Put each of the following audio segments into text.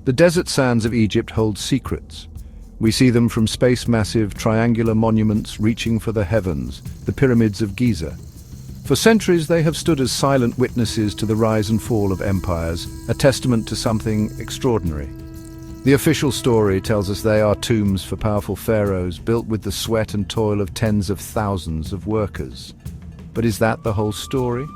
The desert sands of Egypt hold secrets. We see them from space-massive triangular monuments reaching for the heavens, the pyramids of Giza. For centuries they have stood as silent witnesses to the rise and fall of empires, a testament to something extraordinary. The official story tells us they are tombs for powerful pharaohs, built with the sweat and toil of tens of thousands of workers. But is that the whole story?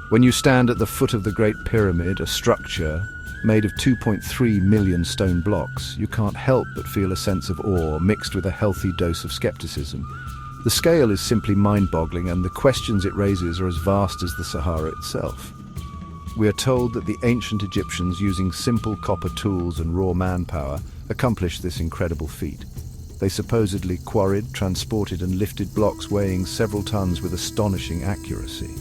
When you stand at the foot of the Great Pyramid, a structure made of 2.3 million stone blocks, you can't help but feel a sense of awe mixed with a healthy dose of skepticism. The scale is simply mind-boggling, and the questions it raises are as vast as the Sahara itself. We are told that the ancient Egyptians, using simple copper tools and raw manpower, accomplished this incredible feat. They supposedly quarried, transported and lifted blocks weighing several tons with astonishing accuracy.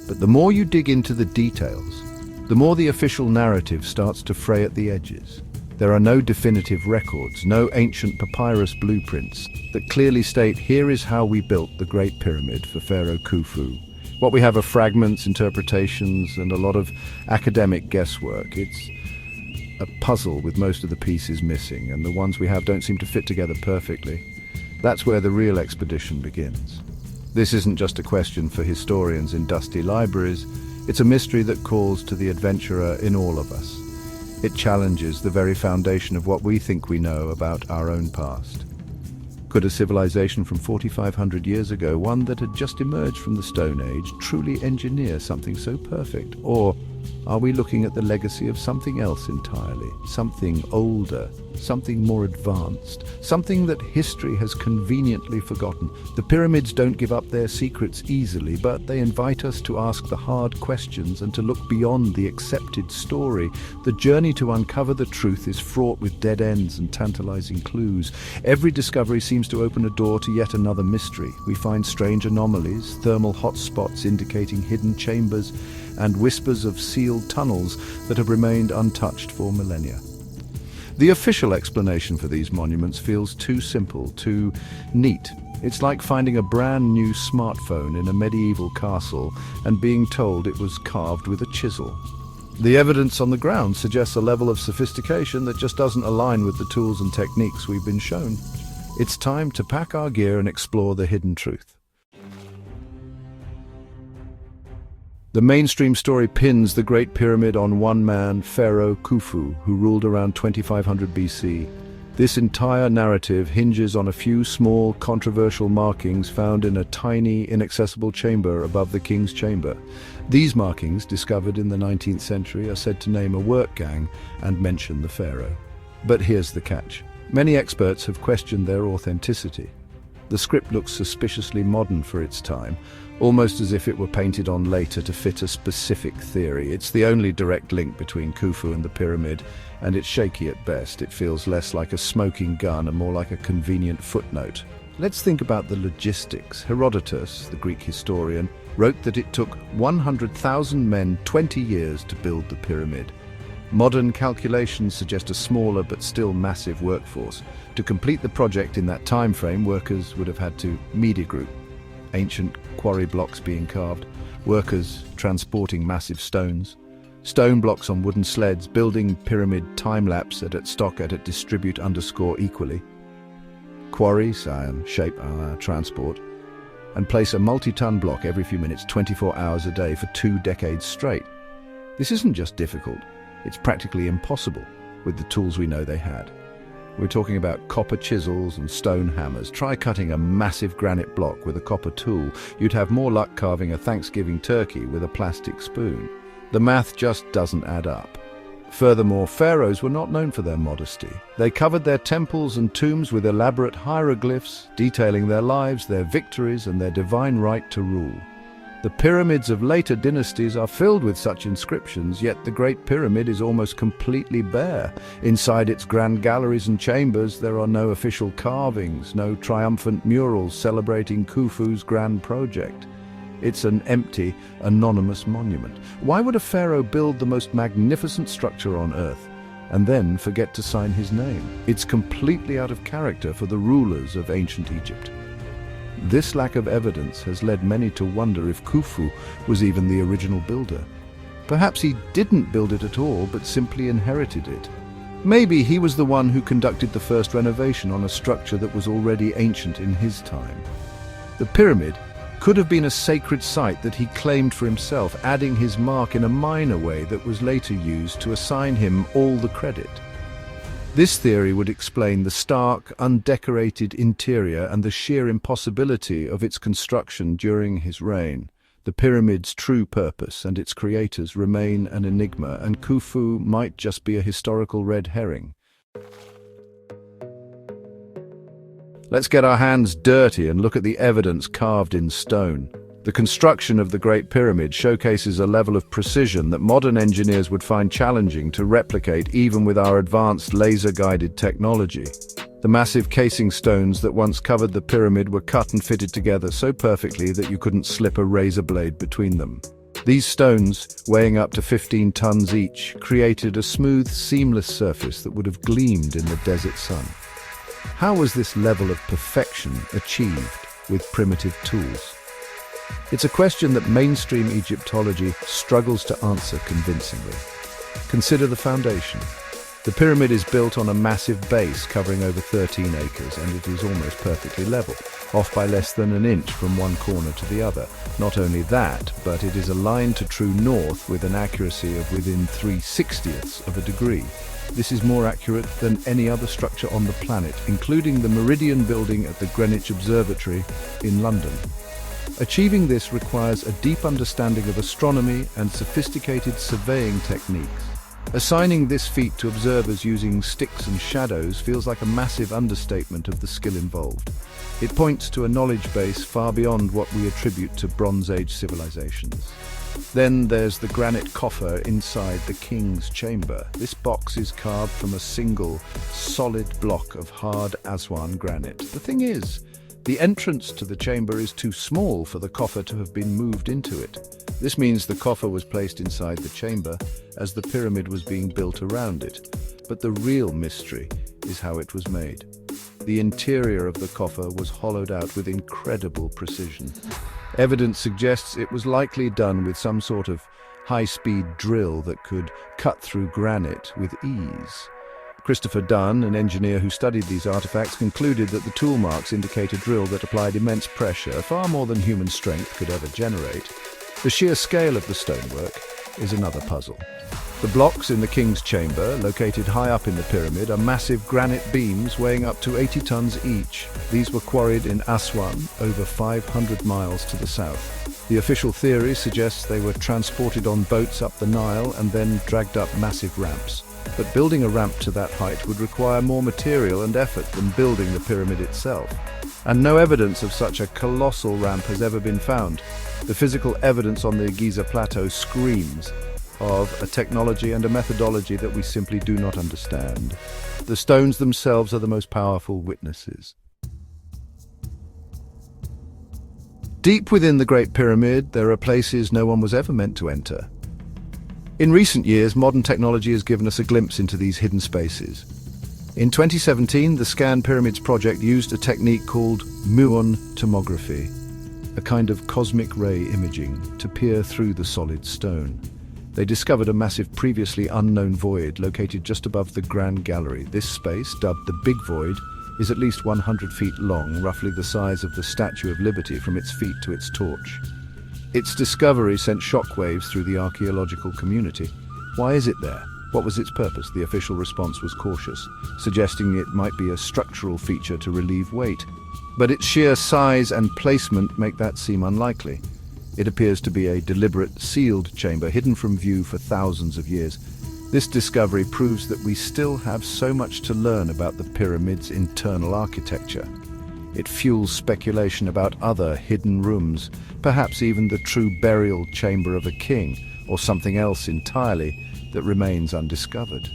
But the more you dig into the details, the more the official narrative starts to fray at the edges. There are no definitive records, no ancient papyrus blueprints that clearly state, here is how we built the Great Pyramid for Pharaoh Khufu. What we have are fragments, interpretations, and a lot of academic guesswork. It's a puzzle with most of the pieces missing, and the ones we have don't seem to fit together perfectly. That's where the real expedition begins. This isn't just a question for historians in dusty libraries. It's a mystery that calls to the adventurer in all of us. It challenges the very foundation of what we think we know about our own past. Could a civilization from 4,500 years ago, one that had just emerged from the Stone Age, truly engineer something so perfect? Or are we looking at the legacy of something else entirely? Something older, something more advanced, something that history has conveniently forgotten. The pyramids don't give up their secrets easily, but they invite us to ask the hard questions and to look beyond the accepted story. The journey to uncover the truth is fraught with dead ends and tantalizing clues. Every discovery seems to open a door to yet another mystery. We find strange anomalies, thermal hotspots indicating hidden chambers, and whispers of sealed tunnels that have remained untouched for millennia. The official explanation for these monuments feels too simple, too neat. It's like finding a brand new smartphone in a medieval castle and being told it was carved with a chisel. The evidence on the ground suggests a level of sophistication that just doesn't align with the tools and techniques we've been shown. It's time to pack our gear and explore the hidden truth. The mainstream story pins the Great Pyramid on one man, Pharaoh Khufu, who ruled around 2500 BC. This entire narrative hinges on a few small, controversial markings found in a tiny, inaccessible chamber above the king's chamber. These markings, discovered in the 19th century, are said to name a work gang and mention the pharaoh. But here's the catch. Many experts have questioned their authenticity. The script looks suspiciously modern for its time, almost as if it were painted on later to fit a specific theory. It's the only direct link between Khufu and the pyramid, and it's shaky at best. It feels less like a smoking gun and more like a convenient footnote. Let's think about the logistics. Herodotus, the Greek historian, wrote that it took 100,000 men 20 years to build the pyramid. Modern calculations suggest a smaller but still massive workforce. To complete the project in that time frame, workers would have had to media group, ancient quarry blocks being carved, workers transporting massive stones, stone blocks on wooden sleds, building pyramid time-lapse at stock at distribute _ equally, quarry, shape, transport, and place a multi-ton block every few minutes, 24 hours a day for 2 decades straight. This isn't just difficult, it's practically impossible with the tools we know they had. We're talking about copper chisels and stone hammers. Try cutting a massive granite block with a copper tool. You'd have more luck carving a Thanksgiving turkey with a plastic spoon. The math just doesn't add up. Furthermore, pharaohs were not known for their modesty. They covered their temples and tombs with elaborate hieroglyphs, detailing their lives, their victories, and their divine right to rule. The pyramids of later dynasties are filled with such inscriptions, yet the Great Pyramid is almost completely bare. Inside its grand galleries and chambers, there are no official carvings, no triumphant murals celebrating Khufu's grand project. It's an empty, anonymous monument. Why would a pharaoh build the most magnificent structure on earth and then forget to sign his name? It's completely out of character for the rulers of ancient Egypt. This lack of evidence has led many to wonder if Khufu was even the original builder. Perhaps he didn't build it at all, but simply inherited it. Maybe he was the one who conducted the first renovation on a structure that was already ancient in his time. The pyramid could have been a sacred site that he claimed for himself, adding his mark in a minor way that was later used to assign him all the credit. This theory would explain the stark, undecorated interior and the sheer impossibility of its construction during his reign. The pyramid's true purpose and its creators remain an enigma, and Khufu might just be a historical red herring. Let's get our hands dirty and look at the evidence carved in stone. The construction of the Great Pyramid showcases a level of precision that modern engineers would find challenging to replicate even with our advanced laser-guided technology. The massive casing stones that once covered the pyramid were cut and fitted together so perfectly that you couldn't slip a razor blade between them. These stones, weighing up to 15 tons each, created a smooth, seamless surface that would have gleamed in the desert sun. How was this level of perfection achieved with primitive tools? It's a question that mainstream Egyptology struggles to answer convincingly. Consider the foundation. The pyramid is built on a massive base covering over 13 acres, and it is almost perfectly level, off by less than an inch from one corner to the other. Not only that, but it is aligned to true north with an accuracy of within 3/60ths of a degree. This is more accurate than any other structure on the planet, including the Meridian building at the Greenwich Observatory in London. Achieving this requires a deep understanding of astronomy and sophisticated surveying techniques. Assigning this feat to observers using sticks and shadows feels like a massive understatement of the skill involved. It points to a knowledge base far beyond what we attribute to Bronze Age civilizations. Then there's the granite coffer inside the king's chamber. This box is carved from a single, solid block of hard Aswan granite. The thing is, the entrance to the chamber is too small for the coffer to have been moved into it. This means the coffer was placed inside the chamber as the pyramid was being built around it. But the real mystery is how it was made. The interior of the coffer was hollowed out with incredible precision. Evidence suggests it was likely done with some sort of high-speed drill that could cut through granite with ease. Christopher Dunn, an engineer who studied these artifacts, concluded that the tool marks indicate a drill that applied immense pressure, far more than human strength could ever generate. The sheer scale of the stonework is another puzzle. The blocks in the king's chamber, located high up in the pyramid, are massive granite beams weighing up to 80 tons each. These were quarried in Aswan, over 500 miles to the south. The official theory suggests they were transported on boats up the Nile and then dragged up massive ramps. But building a ramp to that height would require more material and effort than building the pyramid itself. And no evidence of such a colossal ramp has ever been found. The physical evidence on the Giza plateau screams of a technology and a methodology that we simply do not understand. The stones themselves are the most powerful witnesses. Deep within the Great Pyramid, there are places no one was ever meant to enter. In recent years, modern technology has given us a glimpse into these hidden spaces. In 2017, the Scan Pyramids project used a technique called muon tomography, a kind of cosmic ray imaging, to peer through the solid stone. They discovered a massive, previously unknown void located just above the Grand Gallery. This space, dubbed the Big Void, is at least 100 feet long, roughly the size of the Statue of Liberty from its feet to its torch. Its discovery sent shockwaves through the archaeological community. Why is it there? What was its purpose? The official response was cautious, suggesting it might be a structural feature to relieve weight. But its sheer size and placement make that seem unlikely. It appears to be a deliberate, sealed chamber hidden from view for thousands of years. This discovery proves that we still have so much to learn about the pyramid's internal architecture. It fuels speculation about other hidden rooms, perhaps even the true burial chamber of a king, or something else entirely that remains undiscovered.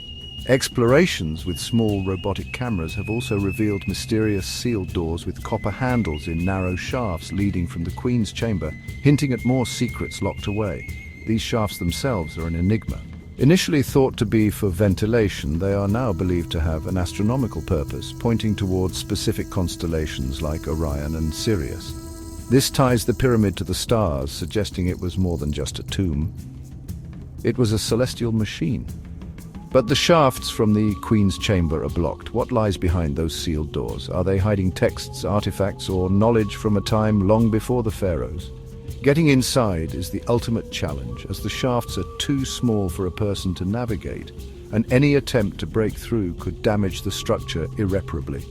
Explorations with small robotic cameras have also revealed mysterious sealed doors with copper handles in narrow shafts leading from the Queen's chamber, hinting at more secrets locked away. These shafts themselves are an enigma. Initially thought to be for ventilation, they are now believed to have an astronomical purpose, pointing towards specific constellations like Orion and Sirius. This ties the pyramid to the stars, suggesting it was more than just a tomb. It was a celestial machine. But the shafts from the Queen's chamber are blocked. What lies behind those sealed doors? Are they hiding texts, artifacts, or knowledge from a time long before the pharaohs? Getting inside is the ultimate challenge, as the shafts are too small for a person to navigate, and any attempt to break through could damage the structure irreparably.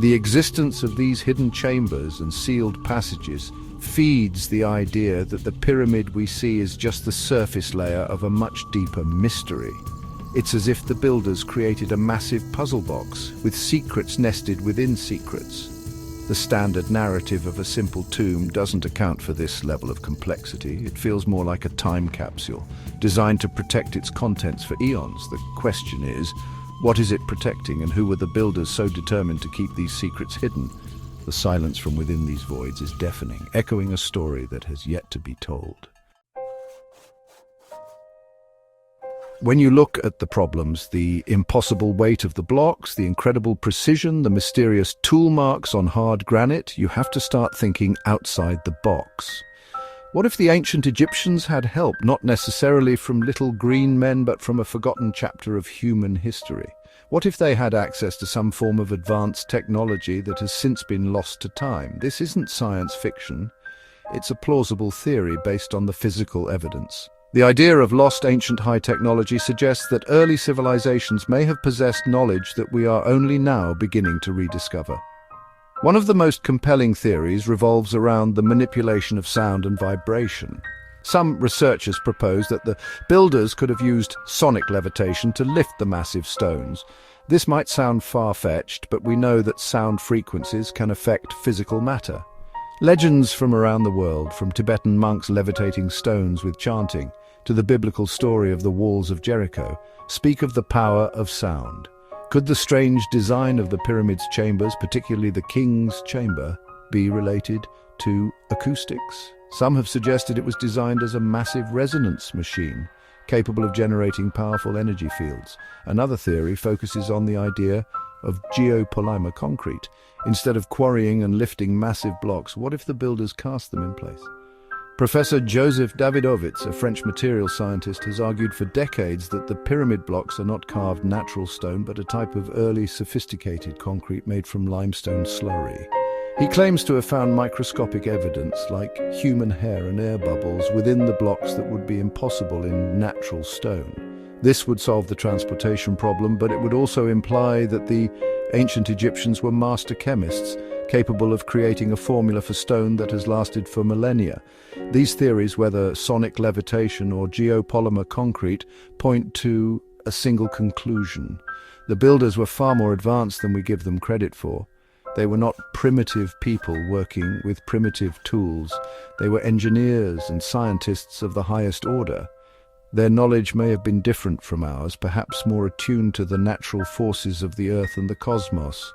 The existence of these hidden chambers and sealed passages feeds the idea that the pyramid we see is just the surface layer of a much deeper mystery. It's as if the builders created a massive puzzle box with secrets nested within secrets. The standard narrative of a simple tomb doesn't account for this level of complexity. It feels more like a time capsule, designed to protect its contents for eons. The question is, what is it protecting, and who were the builders so determined to keep these secrets hidden? The silence from within these voids is deafening, echoing a story that has yet to be told. When you look at the problems, the impossible weight of the blocks, the incredible precision, the mysterious tool marks on hard granite, you have to start thinking outside the box. What if the ancient Egyptians had help, not necessarily from little green men, but from a forgotten chapter of human history? What if they had access to some form of advanced technology that has since been lost to time? This isn't science fiction. It's a plausible theory based on the physical evidence. The idea of lost ancient high technology suggests that early civilizations may have possessed knowledge that we are only now beginning to rediscover. One of the most compelling theories revolves around the manipulation of sound and vibration. Some researchers propose that the builders could have used sonic levitation to lift the massive stones. This might sound far-fetched, but we know that sound frequencies can affect physical matter. Legends from around the world, from Tibetan monks levitating stones with chanting, to the biblical story of the walls of Jericho, speak of the power of sound. Could the strange design of the pyramid's chambers, particularly the king's chamber, be related to acoustics? Some have suggested it was designed as a massive resonance machine, capable of generating powerful energy fields. Another theory focuses on the idea of geopolymer concrete. Instead of quarrying and lifting massive blocks, what if the builders cast them in place? Professor Joseph Davidovits, a French material scientist, has argued for decades that the pyramid blocks are not carved natural stone, but a type of early sophisticated concrete made from limestone slurry. He claims to have found microscopic evidence, like human hair and air bubbles, within the blocks that would be impossible in natural stone. This would solve the transportation problem, but it would also imply that the ancient Egyptians were master chemists, capable of creating a formula for stone that has lasted for millennia. These theories, whether sonic levitation or geopolymer concrete, point to a single conclusion. The builders were far more advanced than we give them credit for. They were not primitive people working with primitive tools. They were engineers and scientists of the highest order. Their knowledge may have been different from ours, perhaps more attuned to the natural forces of the earth and the cosmos.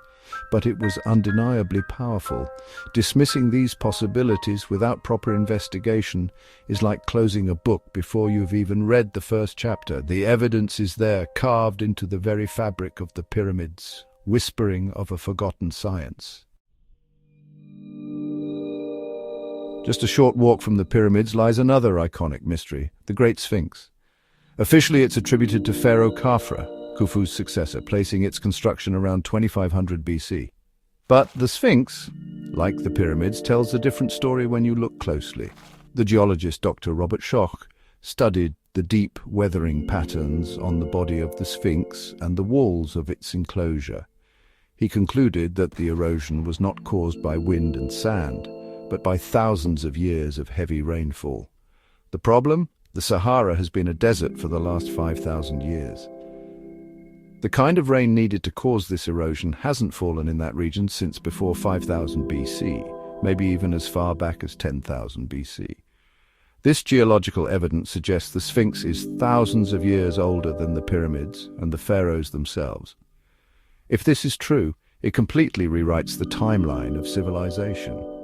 But it was undeniably powerful. Dismissing these possibilities without proper investigation is like closing a book before you've even read the first chapter. The evidence is there, carved into the very fabric of the pyramids, whispering of a forgotten science. Just a short walk from the pyramids lies another iconic mystery, the Great Sphinx. Officially, it's attributed to Pharaoh Khufu's successor, placing its construction around 2500 BC. But the Sphinx, like the pyramids, tells a different story when you look closely. The geologist Dr. Robert Schoch studied the deep weathering patterns on the body of the Sphinx and the walls of its enclosure. He concluded that the erosion was not caused by wind and sand, but by thousands of years of heavy rainfall. The problem? The Sahara has been a desert for the last 5,000 years. The kind of rain needed to cause this erosion hasn't fallen in that region since before 5000 BC, maybe even as far back as 10,000 BC. This geological evidence suggests the Sphinx is thousands of years older than the pyramids and the pharaohs themselves. If this is true, it completely rewrites the timeline of civilization.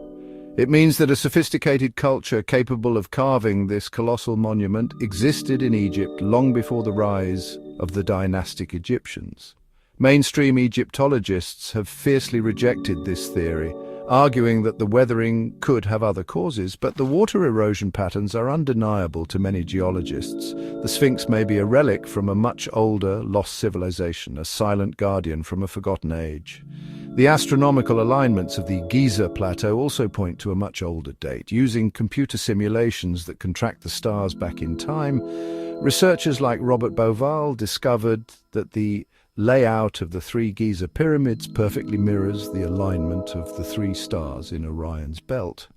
It means that a sophisticated culture capable of carving this colossal monument existed in Egypt long before the rise of the dynastic Egyptians. Mainstream Egyptologists have fiercely rejected this theory, arguing that the weathering could have other causes, but the water erosion patterns are undeniable to many geologists. The Sphinx may be a relic from a much older, lost civilization, a silent guardian from a forgotten age. The astronomical alignments of the Giza Plateau also point to a much older date. Using computer simulations that can track the stars back in time, researchers like Robert Bauval discovered that the layout of the three Giza pyramids perfectly mirrors the alignment of the three stars in Orion's belt.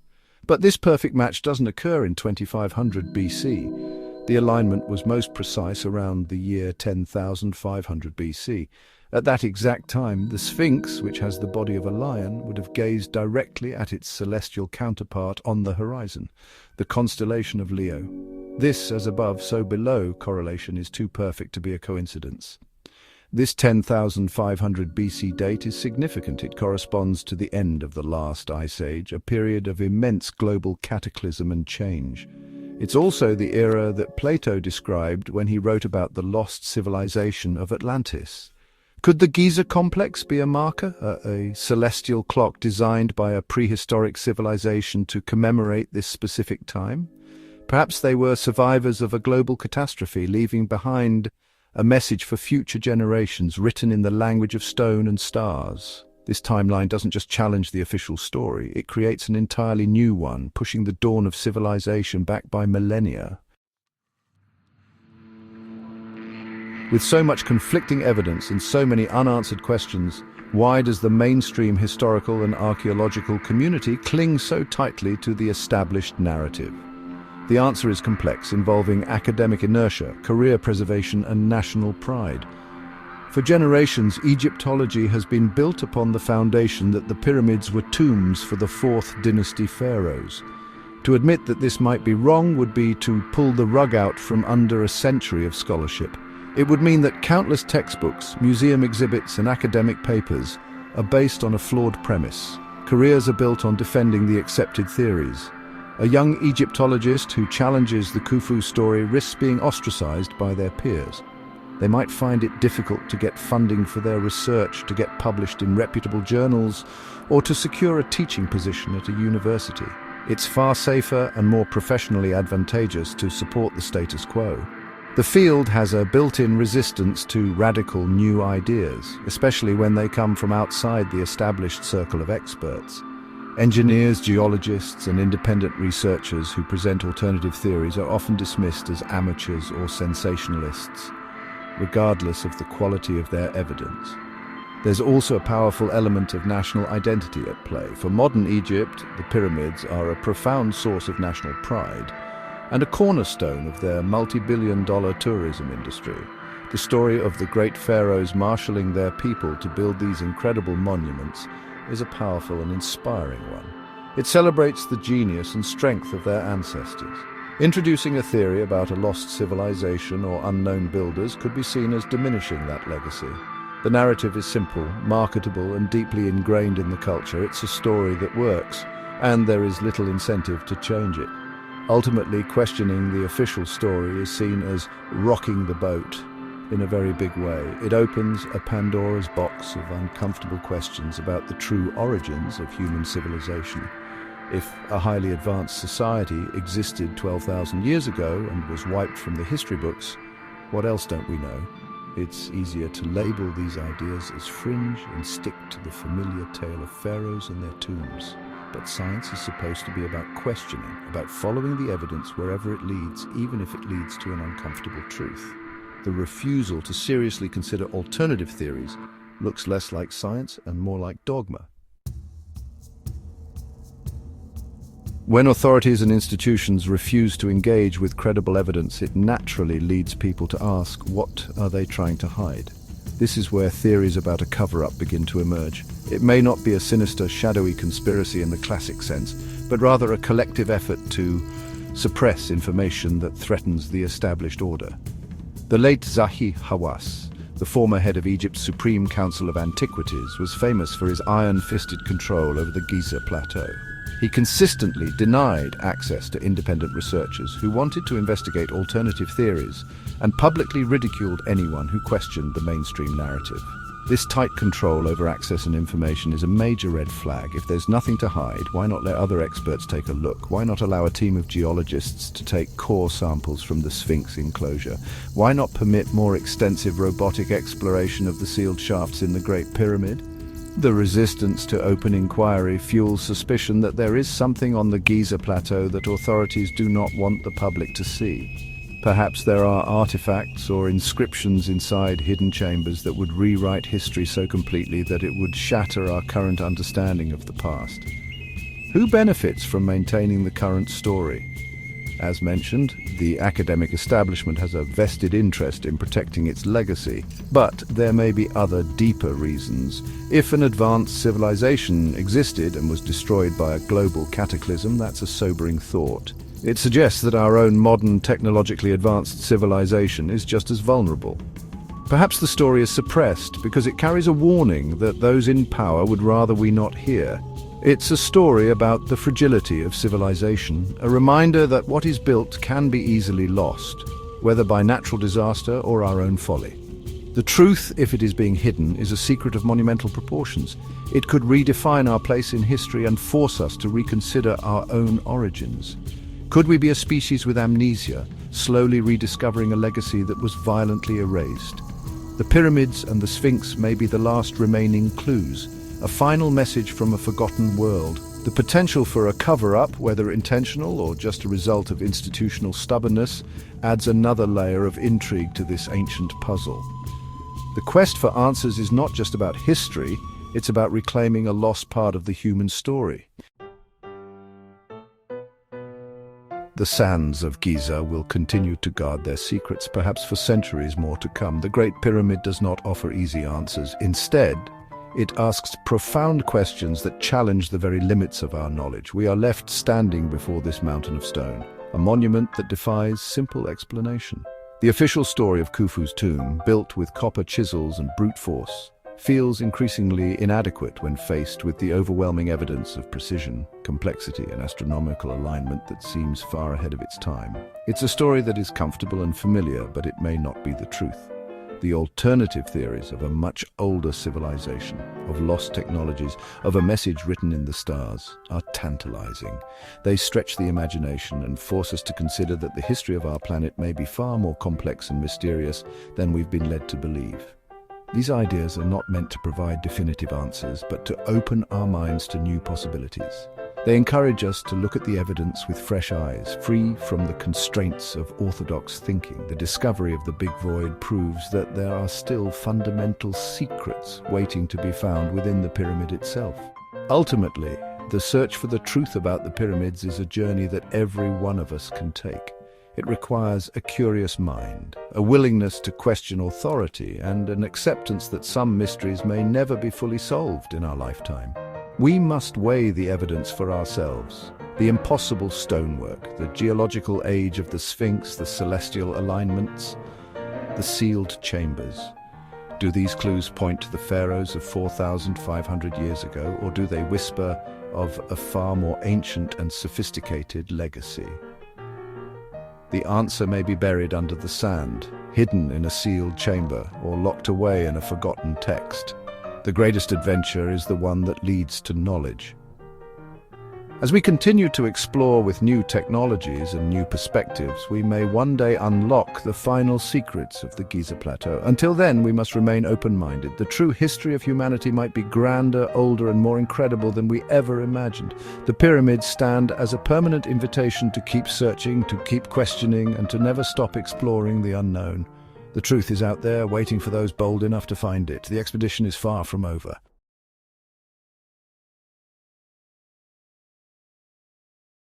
But this perfect match doesn't occur in 2500 BC. The alignment was most precise around the year 10,500 BC. At that exact time, the Sphinx, which has the body of a lion, would have gazed directly at its celestial counterpart on the horizon, the constellation of Leo. This, as above, so below correlation is too perfect to be a coincidence. This 10,500 BC date is significant. It corresponds to the end of the last ice age, a period of immense global cataclysm and change. It's also the era that Plato described when he wrote about the lost civilization of Atlantis. Could the Giza complex be a marker, a celestial clock designed by a prehistoric civilization to commemorate this specific time? Perhaps they were survivors of a global catastrophe, leaving behind a message for future generations written in the language of stone and stars. This timeline doesn't just challenge the official story, it creates an entirely new one, pushing the dawn of civilization back by millennia. With so much conflicting evidence and so many unanswered questions, why does the mainstream historical and archaeological community cling so tightly to the established narrative? The answer is complex, involving academic inertia, career preservation, and national pride. For generations, Egyptology has been built upon the foundation that the pyramids were tombs for the 4th dynasty pharaohs. To admit that this might be wrong would be to pull the rug out from under a century of scholarship. It would mean that countless textbooks, museum exhibits, and academic papers are based on a flawed premise. Careers are built on defending the accepted theories. A young Egyptologist who challenges the Khufu story risks being ostracized by their peers. They might find it difficult to get funding for their research, to get published in reputable journals, or to secure a teaching position at a university. It's far safer and more professionally advantageous to support the status quo. The field has a built-in resistance to radical new ideas, especially when they come from outside the established circle of experts. Engineers, geologists, and independent researchers who present alternative theories are often dismissed as amateurs or sensationalists, regardless of the quality of their evidence. There's also a powerful element of national identity at play. For modern Egypt, the pyramids are a profound source of national pride and a cornerstone of their multi-billion-dollar tourism industry. The story of the great pharaohs marshalling their people to build these incredible monuments is a powerful and inspiring one. It celebrates the genius and strength of their ancestors. Introducing a theory about a lost civilization or unknown builders could be seen as diminishing that legacy. The narrative is simple, marketable, and deeply ingrained in the culture. It's a story that works, and there is little incentive to change it. Ultimately, questioning the official story is seen as rocking the boat in a very big way. It opens a Pandora's box of uncomfortable questions about the true origins of human civilization. If a highly advanced society existed 12,000 years ago and was wiped from the history books, what else don't we know? It's easier to label these ideas as fringe and stick to the familiar tale of pharaohs and their tombs. But science is supposed to be about questioning, about following the evidence wherever it leads, even if it leads to an uncomfortable truth. The refusal to seriously consider alternative theories looks less like science and more like dogma. When authorities and institutions refuse to engage with credible evidence, it naturally leads people to ask, what are they trying to hide? This is where theories about a cover-up begin to emerge. It may not be a sinister, shadowy conspiracy in the classic sense, but rather a collective effort to suppress information that threatens the established order. The late Zahi Hawass, the former head of Egypt's Supreme Council of Antiquities, was famous for his iron-fisted control over the Giza Plateau. He consistently denied access to independent researchers who wanted to investigate alternative theories and publicly ridiculed anyone who questioned the mainstream narrative. This tight control over access and information is a major red flag. If there's nothing to hide, why not let other experts take a look? Why not allow a team of geologists to take core samples from the Sphinx enclosure? Why not permit more extensive robotic exploration of the sealed shafts in the Great Pyramid? The resistance to open inquiry fuels suspicion that there is something on the Giza plateau that authorities do not want the public to see. Perhaps there are artifacts or inscriptions inside hidden chambers that would rewrite history so completely that it would shatter our current understanding of the past. Who benefits from maintaining the current story? As mentioned, the academic establishment has a vested interest in protecting its legacy, but there may be other, deeper reasons. If an advanced civilization existed and was destroyed by a global cataclysm, that's a sobering thought. It suggests that our own modern, technologically advanced civilization is just as vulnerable. Perhaps the story is suppressed because it carries a warning that those in power would rather we not hear. It's a story about the fragility of civilization, a reminder that what is built can be easily lost, whether by natural disaster or our own folly. The truth, if it is being hidden, is a secret of monumental proportions. It could redefine our place in history and force us to reconsider our own origins. Could we be a species with amnesia, slowly rediscovering a legacy that was violently erased? The pyramids and the Sphinx may be the last remaining clues, a final message from a forgotten world. The potential for a cover-up, whether intentional or just a result of institutional stubbornness, adds another layer of intrigue to this ancient puzzle. The quest for answers is not just about history, it's about reclaiming a lost part of the human story. The sands of Giza will continue to guard their secrets, perhaps for centuries more to come. The Great Pyramid does not offer easy answers. Instead, it asks profound questions that challenge the very limits of our knowledge. We are left standing before this mountain of stone, a monument that defies simple explanation. The official story of Khufu's tomb, built with copper chisels and brute force, feels increasingly inadequate when faced with the overwhelming evidence of precision, complexity, and astronomical alignment that seems far ahead of its time. It's a story that is comfortable and familiar, but it may not be the truth. The alternative theories of a much older civilization, of lost technologies, of a message written in the stars, are tantalizing. They stretch the imagination and force us to consider that the history of our planet may be far more complex and mysterious than we've been led to believe. These ideas are not meant to provide definitive answers, but to open our minds to new possibilities. They encourage us to look at the evidence with fresh eyes, free from the constraints of orthodox thinking. The discovery of the Big Void proves that there are still fundamental secrets waiting to be found within the pyramid itself. Ultimately, the search for the truth about the pyramids is a journey that every one of us can take. It requires a curious mind, a willingness to question authority, and an acceptance that some mysteries may never be fully solved in our lifetime. We must weigh the evidence for ourselves. The impossible stonework, the geological age of the Sphinx, the celestial alignments, the sealed chambers. Do these clues point to the pharaohs of 4,500 years ago, or do they whisper of a far more ancient and sophisticated legacy? The answer may be buried under the sand, hidden in a sealed chamber, or locked away in a forgotten text. The greatest adventure is the one that leads to knowledge. As we continue to explore with new technologies and new perspectives, we may one day unlock the final secrets of the Giza Plateau. Until then, we must remain open-minded. The true history of humanity might be grander, older, and more incredible than we ever imagined. The pyramids stand as a permanent invitation to keep searching, to keep questioning, and to never stop exploring the unknown. The truth is out there, waiting for those bold enough to find it. The expedition is far from over.